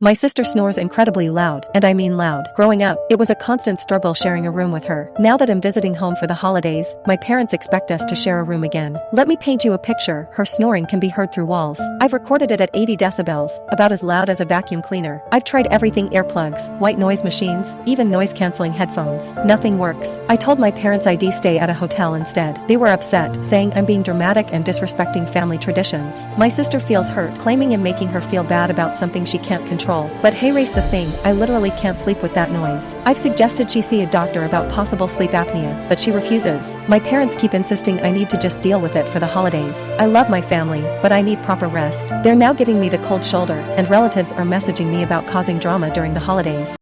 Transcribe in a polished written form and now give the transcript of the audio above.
My sister snores incredibly loud, and I mean loud. Growing up, it was a constant struggle sharing a room with her. Now that I'm visiting home for the holidays, my parents expect us to share a room again. Let me paint you a picture. Her snoring can be heard through walls. I've recorded it at 80 decibels, about as loud as a vacuum cleaner. I've tried everything: earplugs, white noise machines, even noise-canceling headphones. Nothing works. I told my parents I'd stay at a hotel instead. They were upset, saying I'm being dramatic and disrespecting family traditions. My sister feels hurt, claiming I'm making her feel bad about something she can't control. But hey, raise the thing, I literally can't sleep with that noise. I've suggested she see a doctor about possible sleep apnea, but she refuses. My parents keep insisting I need to just deal with it for the holidays. I love my family, but I need proper rest. They're now giving me the cold shoulder, and relatives are messaging me about causing drama during the holidays.